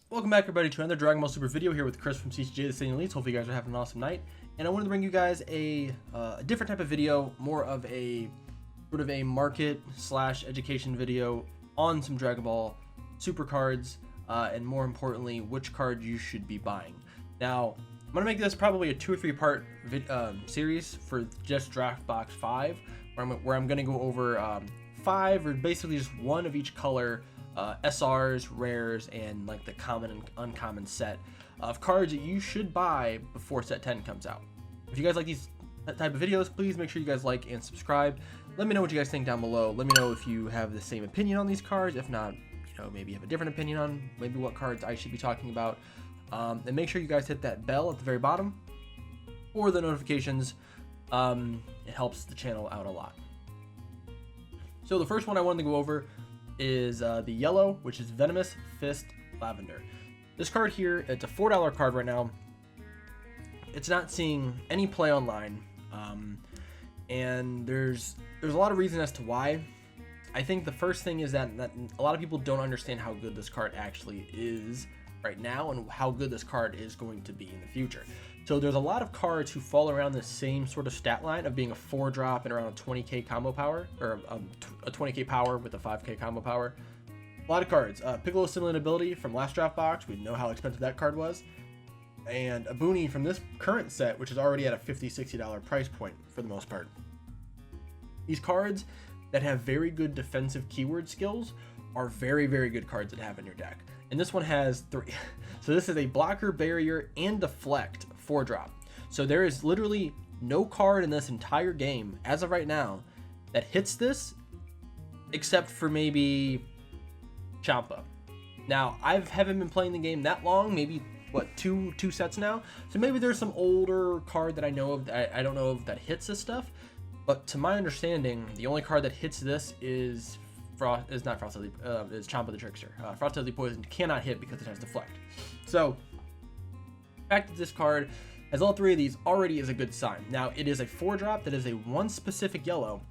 Welcome back everybody to another Dragon Ball Super video here with Chris from CCJ the Saiyan Elites. Hopefully you guys are having an awesome night. And I wanted to bring you guys a different type of video, more of a sort of a market slash education video on some Dragon Ball Super cards, and more importantly, which card you should be buying. Now, I'm going to make this probably a 2 or 3 part series for just Draft Box 5, where I'm going to go over 5 or basically just one of each color, SRs, rares, and like the common and uncommon set of cards that you should buy before set 10 comes out. If you guys like these type of videos, please make sure you guys like and subscribe. Let me know what you guys think down below. Let me know if you have the same opinion on these cards. If not, maybe you have a different opinion on maybe what cards I should be talking about. And make sure you guys hit that bell at the very bottom for the notifications. It helps the channel out a lot. So the first one I wanted to go over is the yellow, which is Venomous Fist Lavender. This card here, it's a $4 card right now. It's not seeing any play online, and there's a lot of reason as to why. I think the first thing is that a lot of people don't understand how good this card actually is right now and how good this card is going to be in the future. So there's a lot of cards who fall around the same sort of stat line of being a 4-drop and around a 20k combo power, or a 20k power with a 5k combo power. A lot of cards. Piccolo Stimulant Ability from last draft box, we know how expensive that card was. And a Boonie from this current set, which is already at a $50-$60 price point for the most part. These cards that have very good defensive keyword skills are very, very good cards to have in your deck. And this one has 3. So this is a blocker, barrier, and deflect 4-drop. So there is literally no card in this entire game, as of right now, that hits this, except for maybe Champa. Now, I haven't been playing the game that long, maybe, what, two sets now? So maybe there's some older card that I know of, that I don't know of, that hits this stuff. But to my understanding, the only card that hits this is is Champa the Trickster. Frost Deadly Poison cannot hit because it has deflect. So the fact that this card has all 3 of these already is a good sign. Now, it is a 4-drop that is a 1 specific yellow,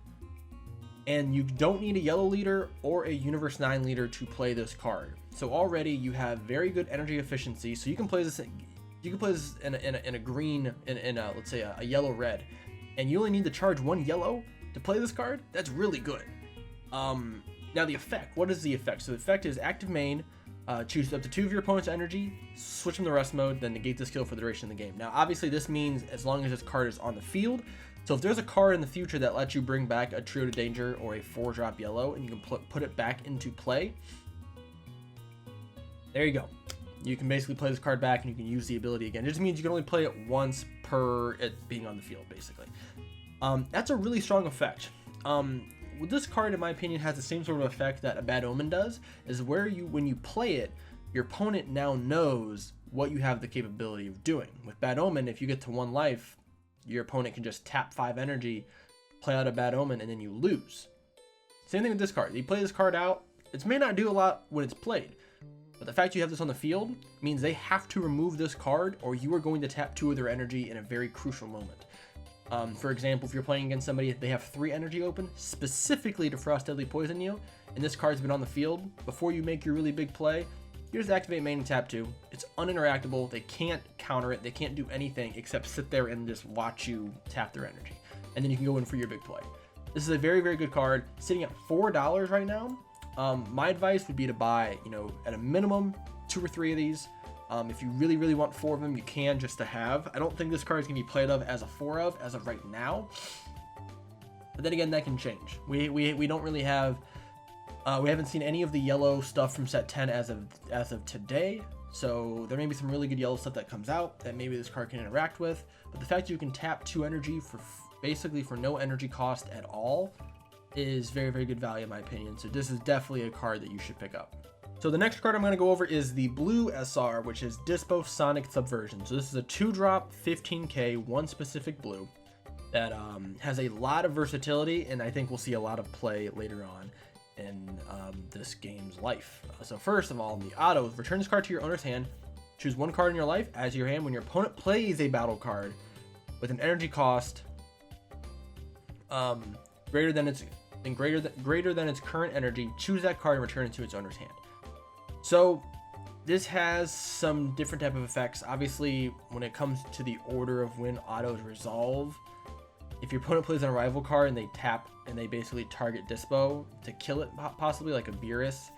and you don't need a yellow leader or a Universe 9 leader to play this card. So already you have very good energy efficiency. So you can play this. You can play this in a green, let's say a yellow red, and you only need to charge 1 yellow to play this card. That's really good. Now the effect, what is the effect? So the effect is active main, choose up to 2 of your opponent's energy, switch them to rest mode, then negate the skill for the duration of the game. Now obviously this means as long as this card is on the field. So if there's a card in the future that lets you bring back a Trio to Danger or a 4-drop yellow and you can put it back into play, there you go. You can basically play this card back and you can use the ability again. It just means you can only play it once per it being on the field, basically. That's a really strong effect. This card, in my opinion, has the same sort of effect that a Bad Omen does, is where when you play it, your opponent now knows what you have the capability of doing. With Bad Omen, if you get to 1 life, your opponent can just tap 5 energy, play out a Bad Omen, and then you lose. Same thing with this card. You play this card out, it may not do a lot when it's played, but the fact you have this on the field means they have to remove this card or you are going to tap 2 of their energy in a very crucial moment. For example, if you're playing against somebody, they have 3 energy open, specifically to Frost Deadly Poison you, and this card's been on the field, before you make your really big play, you just activate main and tap 2. It's uninteractable, they can't counter it, they can't do anything except sit there and just watch you tap their energy. And then you can go in for your big play. This is a very, very good card, sitting at $4 right now. My advice would be to buy, at a minimum 2 or 3 of these. If you really, really want 4 of them, you can, just to have. I don't think this card is going to be played as a 4 of as of right now. But then again, that can change. We don't really have, we haven't seen any of the yellow stuff from set 10 as of today. So there may be some really good yellow stuff that comes out that maybe this card can interact with. But the fact that you can tap 2 energy for basically for no energy cost at all is very, very good value in my opinion. So this is definitely a card that you should pick up. So the next card I'm going to go over is the blue SR, which is Bosonic Subversion. So this is a 2-drop 15k, 1 specific blue that has a lot of versatility, and I think we'll see a lot of play later on in this game's life. So first of all, the auto, return this card to your owner's hand. Choose 1 card in your life, add to your hand. When your opponent plays a battle card with an energy cost greater than its current energy, choose that card and return it to its owner's hand. So this has some different type of effects. Obviously, when it comes to the order of when autos resolve, if your opponent plays an arrival card and they tap and they basically target Dispo to kill it, possibly like a Beerus,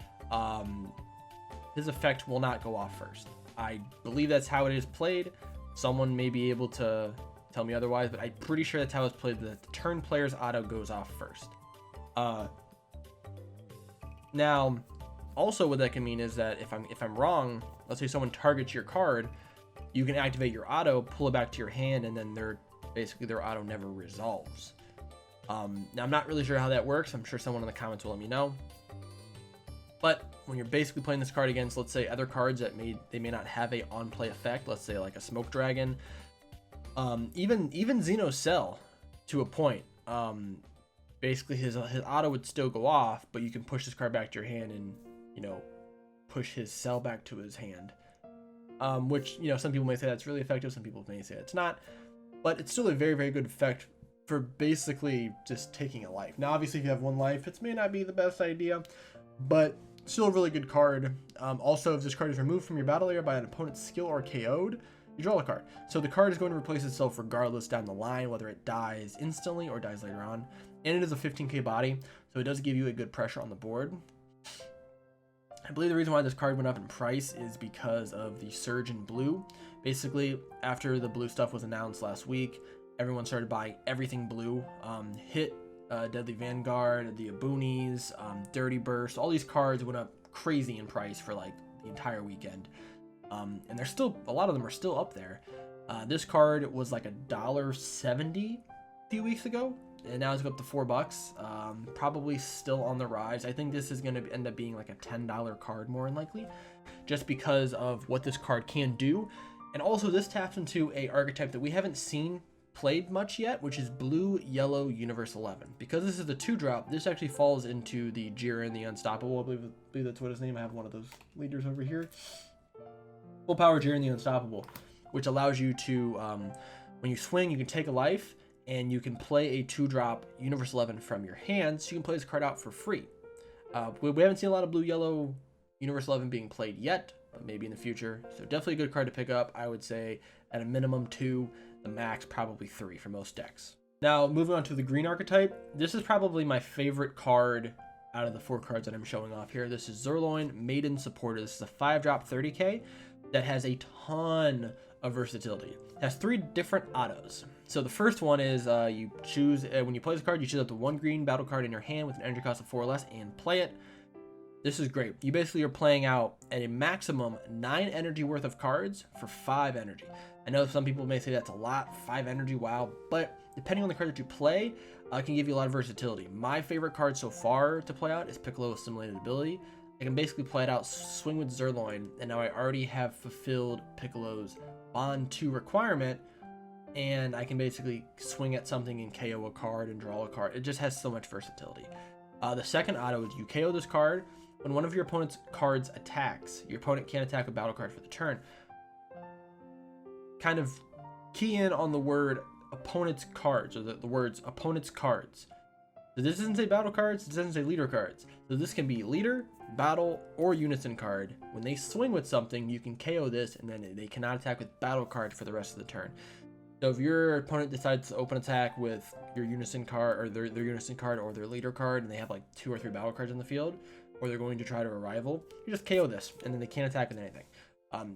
his effect will not go off first. I believe that's how it is played. Someone may be able to tell me otherwise, but I'm pretty sure that's how it's played, that the turn player's auto goes off first. Now, also what that can mean is that if I'm wrong, let's say someone targets your card, you can activate your auto, pull it back to your hand, and then their auto never resolves. Now I'm not really sure how that works. I'm sure someone in the comments will let me know. But when you're basically playing this card against, let's say, other cards that may not have a on-play effect, let's say like a Smoke Dragon, even Xeno Cell to a point, basically his auto would still go off, but you can push this card back to your hand and, you know, push his cell back to his hand. Which, you know, some people may say that's really effective, some people may say it's not, but it's still a very, very good effect for basically just taking a life. Now, obviously, if you have one life, it may not be the best idea, but still a really good card. Also, if this card is removed from your battle area by an opponent's skill or KO'd, you draw a card. So the card is going to replace itself regardless down the line, whether it dies instantly or dies later on. And it is a 15k body, so it does give you a good pressure on the board. I believe the reason why this card went up in price is because of the surge in blue. Basically, after the blue stuff was announced last week, everyone started buying everything blue. Hit, Deadly Vanguard, the Aboonies, Dirty Burst, all these cards went up crazy in price for like the entire weekend. And they're still, a lot of them are still up there. This card was like $1.70 a few weeks ago, and now it's up to $4. Probably still on the rise. I think this is going to end up being like a $10 card more than likely, just because of what this card can do. And also this taps into a archetype that we haven't seen played much yet, which is blue yellow universe 11. Because this is the 2-drop, this actually falls into the Jiren the Unstoppable. I believe that's what his name. I have one of those leaders over here. Full power Jiren the Unstoppable, which allows you to, when you swing, you can take a life and you can play a 2-drop universe 11 from your hand, so you can play this card out for free. We haven't seen a lot of blue yellow universe 11 being played yet, but maybe in the future. So definitely a good card to pick up. I would say at a minimum 2, the max probably 3 for most decks. Now moving on to the green archetype, this is probably my favorite card out of the 4 cards that I'm showing off here. This is Sirloin Maiden Supporter. This is a 5-drop 30k that has a ton of versatility. It has 3 different autos. So the first one is you choose, when you play this card, you choose up to 1 green battle card in your hand with an energy cost of 4 or less and play it. This is great. You basically are playing out at a maximum 9 energy worth of cards for 5 energy. I know some people may say that's a lot, 5 energy, wow, but depending on the card that you play, it can give you a lot of versatility. My favorite card so far to play out is Piccolo's Assimilated Ability. I can basically play it out, swing with Sirloin, and now I already have fulfilled Piccolo's Bond 2 requirement, and I can basically swing at something and KO a card and draw a card. It just has so much versatility. The second auto is you KO this card. When one of your opponent's cards attacks, your opponent can't attack a battle card for the turn. Kind of key in on the word opponent's cards, or the words opponent's cards. So this doesn't say battle cards, this doesn't say leader cards. So this can be leader, battle, or unison card. When they swing with something, you can KO this, and then they cannot attack with battle card for the rest of the turn. So if your opponent decides to open attack with your unison card, or their unison card, or their leader card, and they have like 2 or 3 battle cards in the field, or they're going to try to arrival, you just KO this, and then they can't attack with anything.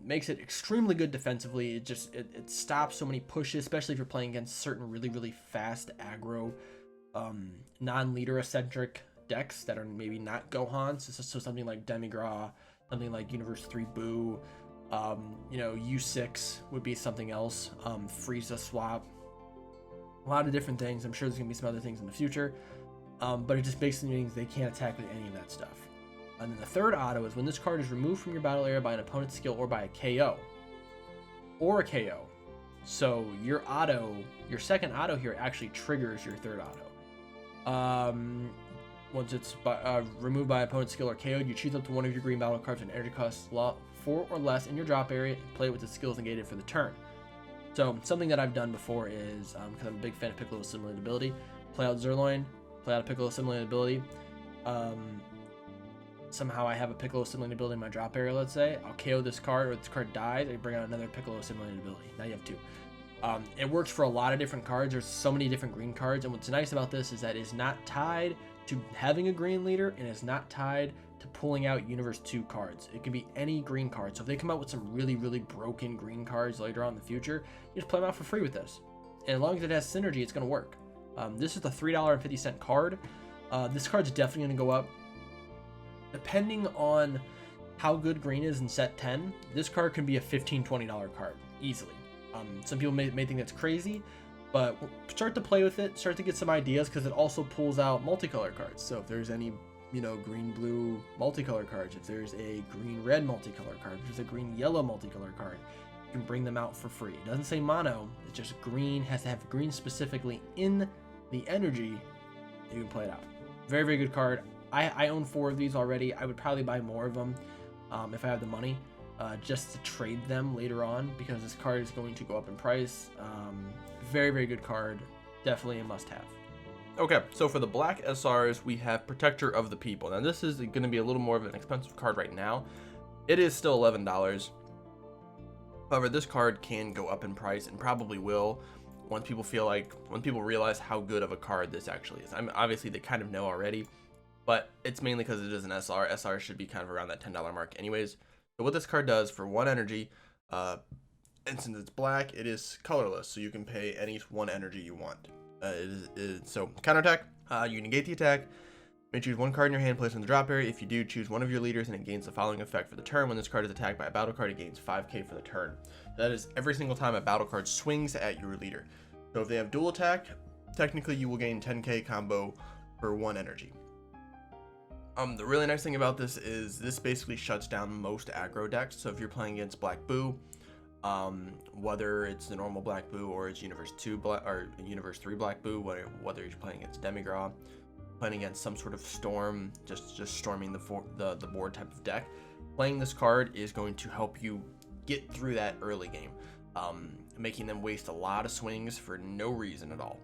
Makes it extremely good defensively. It stops so many pushes, especially if you're playing against certain really fast aggro, non-leader eccentric decks that are maybe not Gohans. So something like Demigra, something like Universe 3 Boo, you know, U6 would be something else. Frieza swap, a lot of different things. I'm sure there's gonna be some other things in the future, but it just basically means they can't attack with any of that stuff. And then the third auto is when this card is removed from your battle area by an opponent's skill or by a KO. Or a KO. So your auto, your second auto here actually triggers your third auto. Once it's removed by opponent's skill or KO'd, you choose up to 1 of your green battle cards with an energy cost 4 or less in your drop area and play it with the skills negated for the turn. So something that I've done before is, because I'm a big fan of Piccolo's Assimilated Ability, play out Sirloin, play out a Piccolo's Assimilated Ability. somehow I have a Piccolo assimilating ability in my drop area, let's say, I'll KO this card, or this card dies, I bring out another Piccolo assimilating ability. Now you have 2. It works for a lot of different cards. There's so many different green cards, and what's nice about this is that it's not tied to having a green leader, and it's not tied to pulling out Universe 2 cards. It can be any green card. So if they come out with some really, really broken green cards later on in the future, you just play them out for free with this. And as long as it has synergy, it's going to work. This is the $3.50 card. This card's definitely going to go up. Depending on how good green is in set 10, this card can be a $15, $20 card, easily. Some people may think that's crazy, but start to play with it, start to get some ideas, because it also pulls out multicolor cards. So if there's any, green-blue multicolor cards, if there's a green-red multicolor card, if there's a green-yellow multicolor card, you can bring them out for free. It doesn't say mono, it's just green, has to have green specifically in the energy, you can play it out. Very, very good card. I own 4 of these already. I would probably buy more of them if I have the money, just to trade them later on, because this card is going to go up in price. Very, very good card. Definitely a must-have. Okay, so for the black SRs, we have Protector of the People. Now, this is going to be a little more of an expensive card right now. It is still $11. However, this card can go up in price, and probably will, when people realize how good of a card this actually is. I mean, obviously, they kind of know already, but it's mainly because it is an SR. SR should be kind of around that $10 mark anyways. So what this card does for 1 energy, and since it's black, it is colorless, so you can pay any 1 energy you want. So counterattack, you negate the attack. You may choose 1 card in your hand, place it in the drop area. If you do, choose one of your leaders, and it gains the following effect for the turn. When this card is attacked by a battle card, it gains 5k for the turn. That is every single time a battle card swings at your leader. So if they have dual attack, technically you will gain 10k combo for 1 energy. The really nice thing about this is this basically shuts down most aggro decks. So if you're playing against Black Boo, whether it's the normal Black Boo or it's Universe 2 Black or Universe 3 Black Boo, whether you're playing against Demigra, playing against some sort of storm, just storming the board type of deck, playing this card is going to help you get through that early game, making them waste a lot of swings for no reason at all.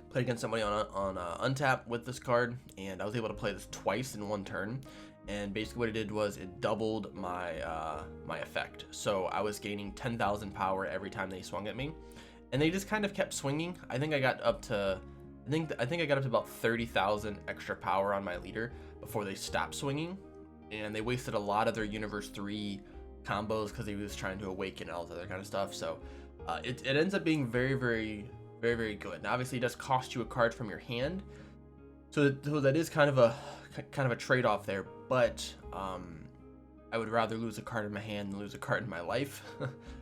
Played against somebody on untap with this card, and I was able to play this twice in 1 turn. And basically what it did was it doubled my my effect. So I was gaining 10,000 power every time they swung at me, and they just kind of kept swinging. I think I got up to about 30,000 extra power on my leader before they stopped swinging, and they wasted a lot of their Universe 3 combos because he was trying to awaken and all this other kind of stuff. So it ends up being very, very, very, very good. Now, obviously, it does cost you a card from your hand, so that is kind of a trade-off there. But I would rather lose a card in my hand than lose a card in my life,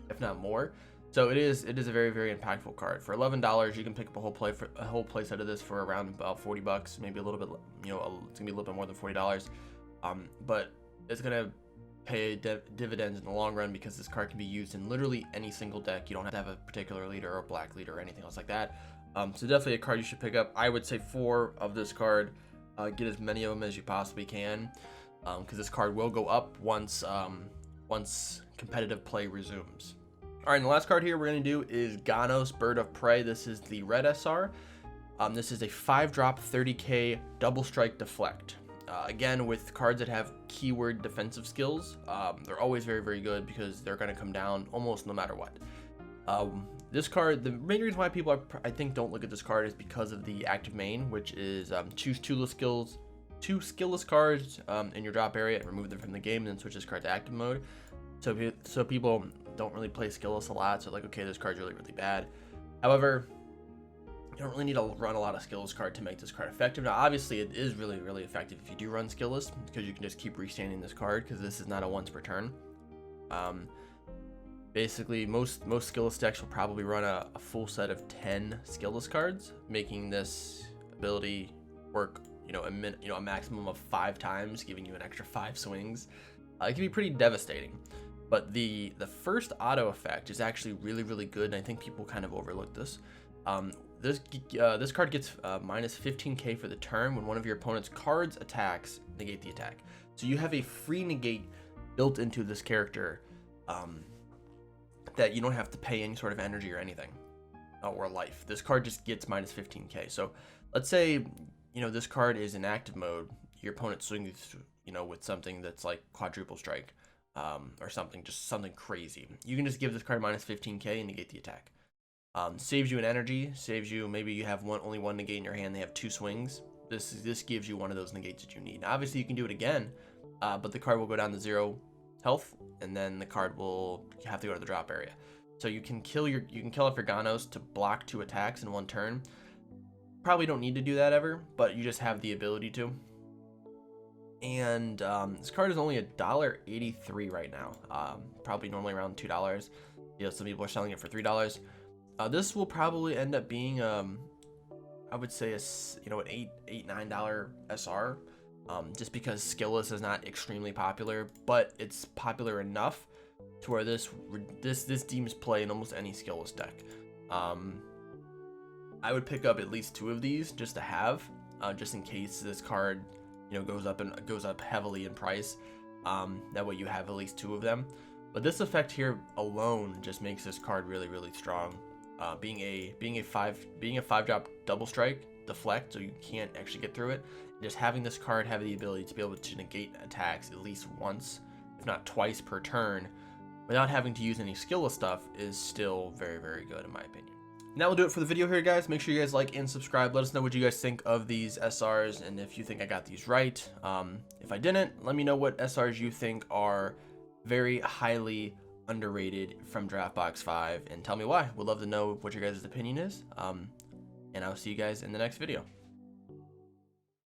if not more. So it is a very, very impactful card. For $11, you can pick up a whole play set of this for around about $40, maybe a little bit. It's gonna be a little bit more than $40. But it's gonna pay dividends in the long run, because this card can be used in literally any single deck. You don't have to have a particular leader or a black leader or anything else like that. So definitely a card you should pick up. I would say 4 of this card. Get as many of them as you possibly can, because this card will go up once competitive play resumes. All right, and the last card here we're going to do is Ganos, Bird of Prey. This is the red SR. This is a 5-drop 30k double strike deflect. Again, with cards that have keyword defensive skills, they're always very, very good, because they're going to come down almost no matter what. This card, the main reason why people I think don't look at this card is because of the active main, which is choose 2 skillless cards in your drop area and remove them from the game, and then switch this card to active mode. So people don't really play skillless a lot, so like, okay, this card's really, really bad. However, you don't really need to run a lot of skillless card to make this card effective. Now, obviously, it is really, really effective if you do run skillless, because you can just keep restanding this card, because this is not a once per turn. Basically, most skillless decks will probably run a full set of 10 skillless cards, making this ability work, a maximum of 5 times, giving you an extra 5 swings. It can be pretty devastating. But the first auto effect is actually really, really good, and I think people kind of overlook this. This card gets minus 15k for the turn when one of your opponent's cards attacks, negate the attack. So you have a free negate built into this character, that you don't have to pay any sort of energy or anything, or life. This card just gets minus 15k. So let's say, this card is in active mode. your opponent swings, with something that's like quadruple strike, or something crazy. You can just give this card minus 15k and negate the attack. Saves you an energy, saves you, maybe you have only one negate in your hand, they have 2 swings. This gives you one of those negates that you need. Now, obviously you can do it again, but the card will go down to 0 health, and then the card will have to go to the drop area. So you can kill off your Ganos to block 2 attacks in 1 turn. Probably don't need to do that ever, but you just have the ability to. And this card is only $1.83 right now. Probably normally around $2. Some people are selling it for $3. This will probably end up being I would say an $8-9 SR, just because skillless is not extremely popular, but it's popular enough to where this deems play in almost any skillless deck. I would pick up at least 2 of these just to have, just in case this card goes up heavily in price. That way you have at least 2 of them. But this effect here alone just makes this card really, really strong. Being a 5-drop double strike deflect, so you can't actually get through it. Just having this card have the ability to be able to negate attacks at least once, if not twice per turn, without having to use any skillless stuff is still very, very good in my opinion. And that will do it for the video here, guys. Make sure you guys like and subscribe. Let us know what you guys think of these SRs and if you think I got these right. If I didn't, let me know what SRs you think are very highly underrated from Draft Box 5 and tell me why. We'd love to know what your guys' opinion is. And I'll see you guys in the next video.